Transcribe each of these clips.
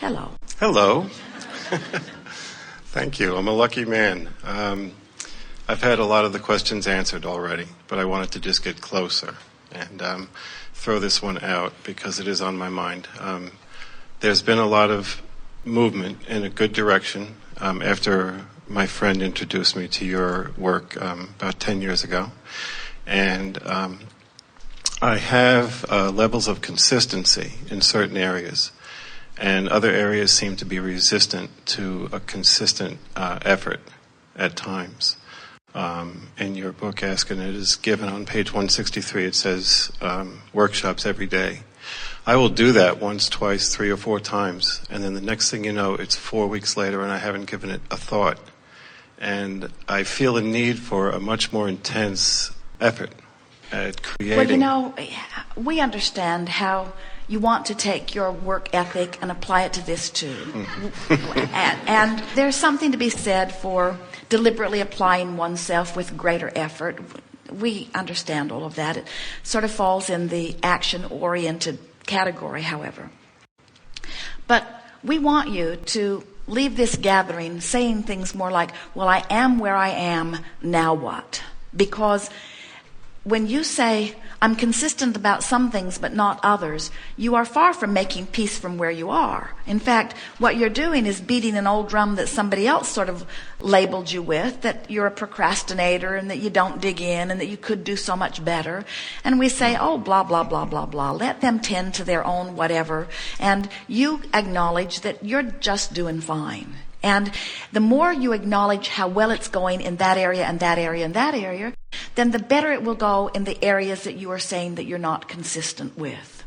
Hello. Hello. Thank you. I'm a lucky man. I've had a lot of the questions answered already, but I wanted to just get closer and throw this one out because it is on my mind. There's been a lot of movement in a good direction after my friend introduced me to your work about 10 years ago. And I have levels of consistency in certain areas, and other areas seem to be resistant to a consistent effort at times. In your book, Ask and It is given on page 163. It says workshops every day. I will do that once, twice, 3 or 4 times, and then the next thing you know, it's 4 weeks later and I haven't given it a thought. And I feel a need for a much more intense effort at creating. Well, we understand how you want to take your work ethic and apply it to this too. And there's something to be said for deliberately applying oneself with greater effort. We understand all of that. It sort of falls in the action-oriented category, however. But we want you to leave this gathering saying things more like, well, I am where I am, now what? Because when you say, I'm consistent about some things but not others, you are far from making peace from where you are. In fact, what you're doing is beating an old drum that somebody else sort of labeled you with, that you're a procrastinator and that you don't dig in and that you could do so much better. And we say, oh, blah, blah, blah, blah, blah. Let them tend to their own whatever. And you acknowledge that you're just doing fine. And the more you acknowledge how well it's going in that area and that area and that area, then the better it will go in the areas that you are saying that you're not consistent with.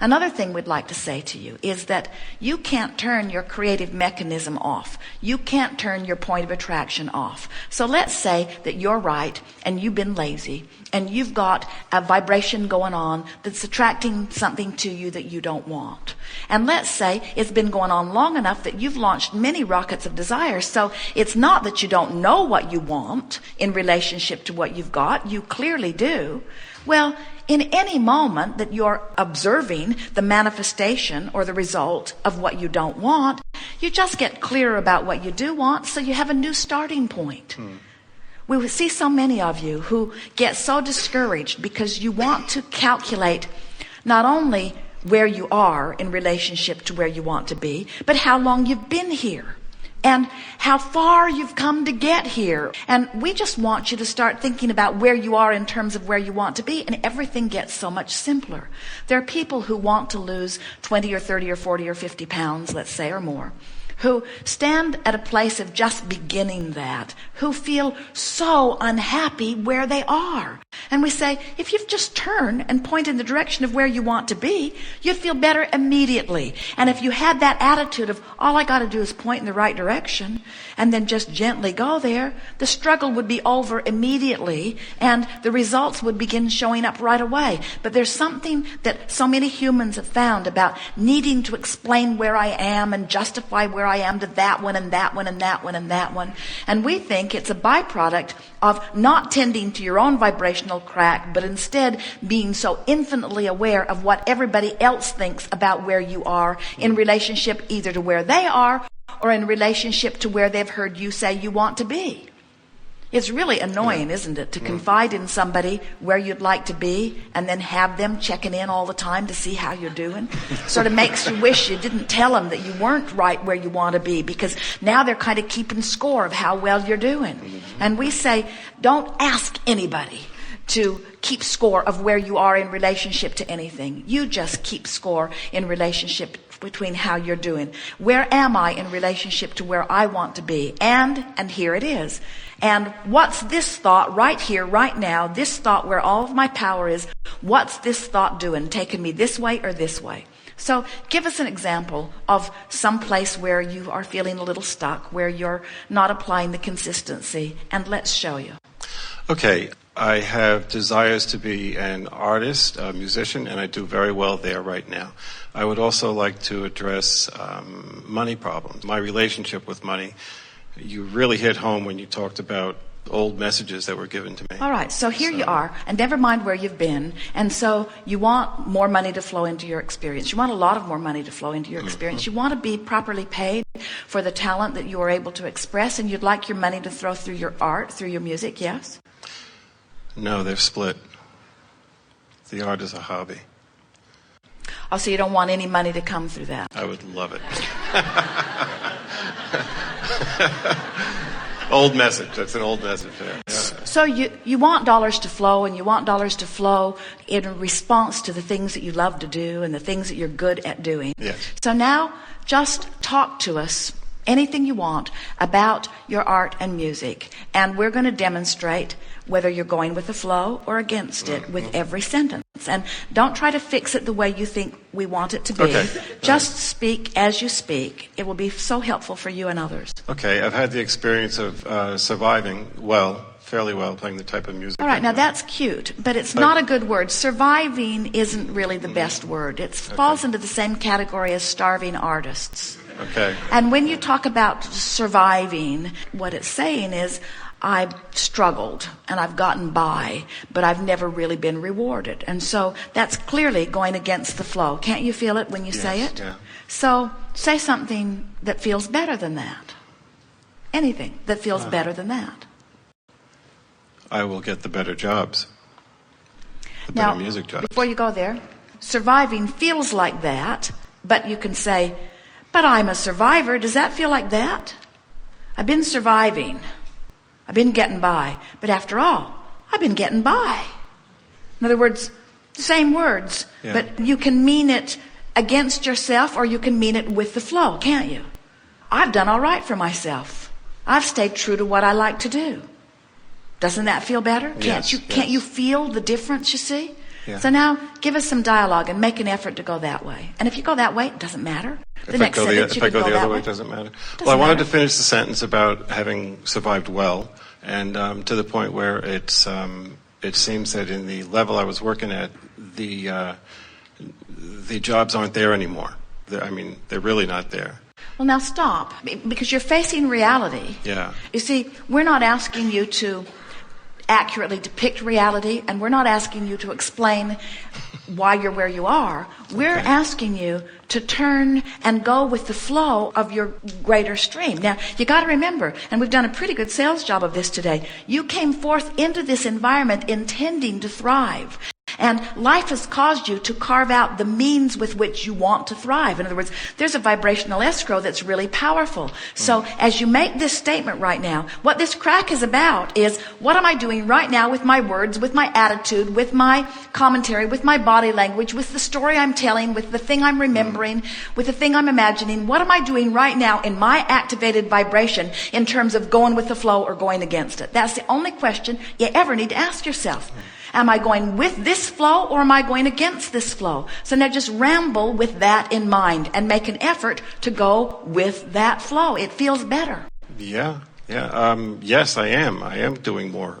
Another thing we'd like to say to you is that you can't turn your creative mechanism off. You can't turn your point of attraction off. So let's say that you're right and you've been lazy and you've got a vibration going on that's attracting something to you that you don't want. And let's say it's been going on long enough that you've launched many rockets of desire. So it's not that you don't know what you want in relationship to what you've got. You clearly do. Well, in any moment that you're observing the manifestation or the result of what you don't want, you just get clearer about what you do want, so you have a new starting point. We see so many of you who get so discouraged because you want to calculate not only where you are in relationship to where you want to be, but how long you've been here and how far you've come to get here. And we just want you to start thinking about where you are in terms of where you want to be, and everything gets so much simpler. There are people who want to lose 20 or 30 or 40 or 50 pounds, let's say, or more, who stand at a place of just beginning that, who feel so unhappy where they are. And we say, if you just turn and point in the direction of where you want to be, you'd feel better immediately. And if you had that attitude of, all I got to do is point in the right direction, and then just gently go there, the struggle would be over immediately, and the results would begin showing up right away. But there's something that so many humans have found about needing to explain where I am and justify where I am to that one and that one and that one and that one. And we think it's a byproduct of not tending to your own vibrational crack, but instead being so infinitely aware of what everybody else thinks about where you are in relationship either to where they are or in relationship to where they've heard you say you want to be. It's really annoying, isn't it, to confide in somebody where you'd like to be and then have them checking in all the time to see how you're doing. Sort of makes you wish you didn't tell them that you weren't right where you want to be, because now they're kind of keeping score of how well you're doing. And we say, don't ask anybody to keep score of where you are in relationship to anything. You just keep score in relationship between how you're doing. Where am I in relationship to where I want to be? And here it is. And what's this thought right here, right now, this thought where all of my power is, what's this thought doing? Taking me this way or this way? So give us an example of some place where you are feeling a little stuck, where you're not applying the consistency, and let's show you. Okay, I have desires to be an artist, a musician, and I do very well there right now. I would also like to address money problems, my relationship with money. You really hit home when you talked about old messages that were given to me. All right, so here you are, and never mind where you've been, and so you want more money to flow into your experience. You want a lot of more money to flow into your experience. You want to be properly paid for the talent that you are able to express, and you'd like your money to flow through your art, through your music, yes? No, they're split. The art is a hobby. Oh, so you don't want any money to come through that? I would love it. Old message. That's an old message there. Yeah. So you want dollars to flow, and you want dollars to flow in response to the things that you love to do and the things that you're good at doing. Yes. So now just talk to us, anything you want, about your art and music. And we're going to demonstrate whether you're going with the flow or against it with every sentence. And don't try to fix it the way you think we want it to be. Okay. Just speak as you speak. It will be so helpful for you and others. Okay, I've had the experience of surviving fairly well, playing the type of music. All right, now that's cute, but it's not a good word. Surviving isn't really the best word. It falls into the same category as starving artists. Okay. And when you talk about surviving, what it's saying is, I've struggled and I've gotten by, but I've never really been rewarded. And so that's clearly going against the flow. Can't you feel it when you say it? Yeah. So say something that feels better than that. Anything that feels better than that. I will get the better jobs. The Now, better music jobs. before you go there, surviving feels like that, but you can say, but I'm a survivor. Does that feel like that? I've been surviving. I've been getting by. But after all, I've been getting by. In other words, same words, but you can mean it against yourself or you can mean it with the flow, can't you? I've done all right for myself. I've stayed true to what I like to do. Doesn't that feel better? Yes, Can't you feel the difference, you see? Yeah. So now give us some dialogue and make an effort to go that way. And if you go that way, it doesn't matter. If I go the other way, it doesn't matter. Well, I wanted to finish the sentence about having survived well, and to the point where it seems that in the level I was working at, the jobs aren't there anymore. They're really not there. Well, now stop, because you're facing reality. Yeah. You see, we're not asking you to accurately depict reality, and we're not asking you to explain why you're where you are. We're asking you to turn and go with the flow of your greater stream. Now, you got to remember, and we've done a pretty good sales job of this today, you came forth into this environment intending to thrive. And life has caused you to carve out the means with which you want to thrive. In other words, there's a vibrational escrow that's really powerful. So as you make this statement right now, what this crack is about is, what am I doing right now with my words, with my attitude, with my commentary, with my body language, with the story I'm telling, with the thing I'm remembering, with the thing I'm imagining? What am I doing right now in my activated vibration in terms of going with the flow or going against it? That's the only question you ever need to ask yourself. Am I going with this flow or am I going against this flow? So now just ramble with that in mind and make an effort to go with that flow. It feels better. Yeah. Yes, I am. I am doing more.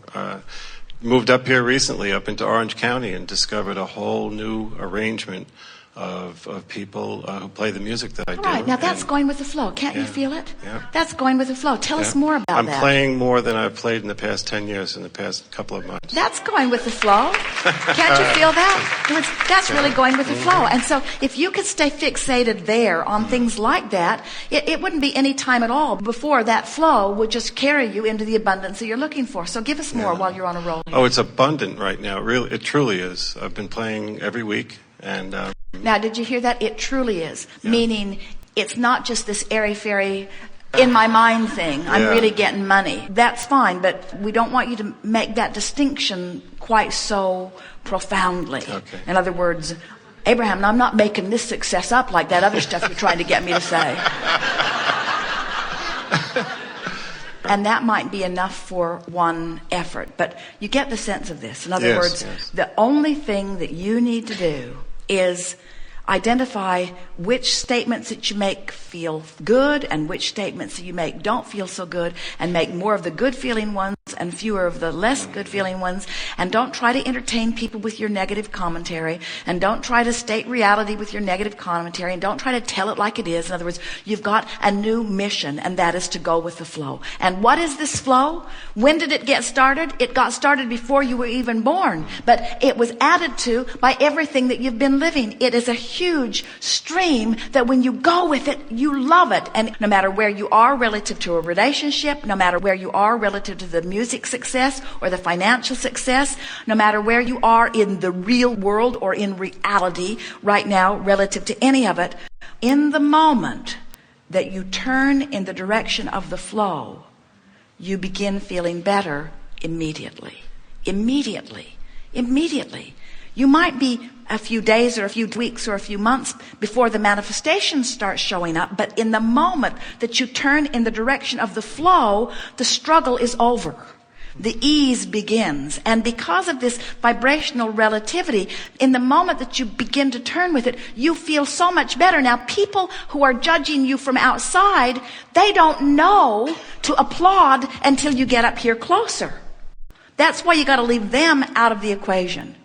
Moved up here recently, up into Orange County, and discovered a whole new arrangement of people who play the music that I do. All right, now that's going with the flow. Can't you feel it? Yeah. That's going with the flow. Tell us more about that. I'm playing more than I've played in the past 10 years, in the past couple of months. That's going with the flow. Can't you feel that? That's really going with the flow. And so if you could stay fixated there on things like that, it wouldn't be any time at all before that flow would just carry you into the abundance that you're looking for. So give us more while you're on a roll here. Oh, it's abundant right now. Really, it truly is. I've been playing every week. And now, did you hear that? It truly is. Meaning, it's not just this airy-fairy, in my mind thing. I'm really getting money. That's fine, but we don't want you to make that distinction quite so profoundly. Okay. In other words, Abraham, I'm not making this success up like that other stuff you're trying to get me to say. And that might be enough for one effort. But you get the sense of this. In other words, the only thing that you need to do is identify which statements that you make feel good and which statements that you make don't feel so good, and make more of the good feeling ones and fewer of the less good feeling ones, and don't try to entertain people with your negative commentary, and don't try to state reality with your negative commentary, and don't try to tell it like it is. In other words, you've got a new mission, and that is to go with the flow. And what is this flow? When did it get started? It got started before you were even born, but it was added to by everything that you've been living. It is a huge stream that when you go with it, you love it. And no matter where you are relative to a relationship, no matter where you are relative to the music success or the financial success, no matter where you are in the real world or in reality right now relative to any of it, in the moment that you turn in the direction of the flow, you begin feeling better immediately. Immediately. Immediately. You might be a few days or a few weeks or a few months before the manifestations start showing up, but in the moment that you turn in the direction of the flow, the struggle is over. The ease begins. And because of this vibrational relativity, in the moment that you begin to turn with it, you feel so much better. Now, people who are judging you from outside, they don't know to applaud until you get up here closer. That's why you got to leave them out of the equation.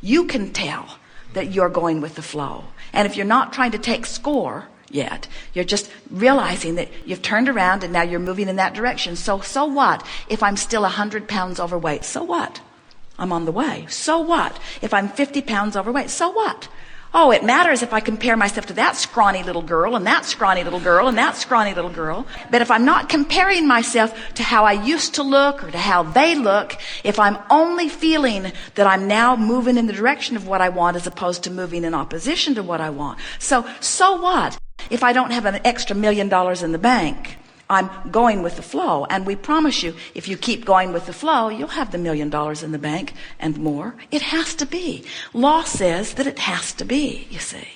You can tell that you're going with the flow. And if you're not trying to take score yet, you're just realizing that you've turned around and now you're moving in that direction. So what if I'm still 100 pounds overweight? So what? I'm on the way. So what if I'm 50 pounds overweight? So what? Oh, it matters if I compare myself to that scrawny little girl and that scrawny little girl and that scrawny little girl. But if I'm not comparing myself to how I used to look or to how they look, if I'm only feeling that I'm now moving in the direction of what I want as opposed to moving in opposition to what I want. So what if I don't have an extra $1 million in the bank? I'm going with the flow. And we promise you, if you keep going with the flow, you'll have the $1 million in the bank and more. It has to be. Law says that it has to be, you see.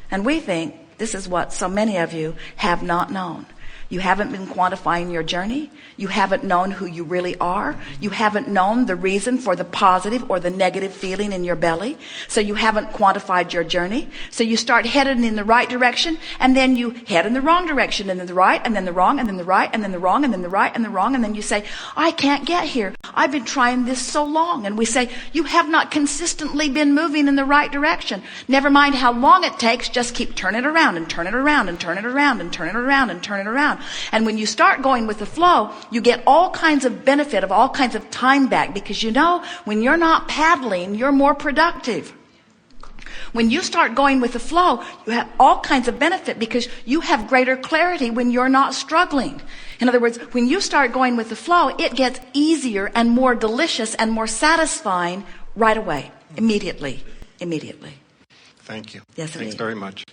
And we think this is what so many of you have not known. You haven't been quantifying your journey. You haven't known who you really are. You haven't known the reason for the positive or the negative feeling in your belly. So you haven't quantified your journey. So you start heading in the right direction, and then you head in the wrong direction, and then the right, and then the wrong, and then the right, and then the wrong, and then the right, and the wrong, and then you say, I can't get here. I've been trying this so long. And we say, you have not consistently been moving in the right direction. Never mind how long it takes, just keep turning it around and turn it around and turn it around and turn it around and turn it around. And when you start going with the flow, you get all kinds of benefit of all kinds of time back, because you know, when you're not paddling, you're more productive. When you start going with the flow, you have all kinds of benefit because you have greater clarity when you're not struggling. In other words, when you start going with the flow, it gets easier and more delicious and more satisfying right away, immediately. Thank you. Yes, Thanks indeed. very much.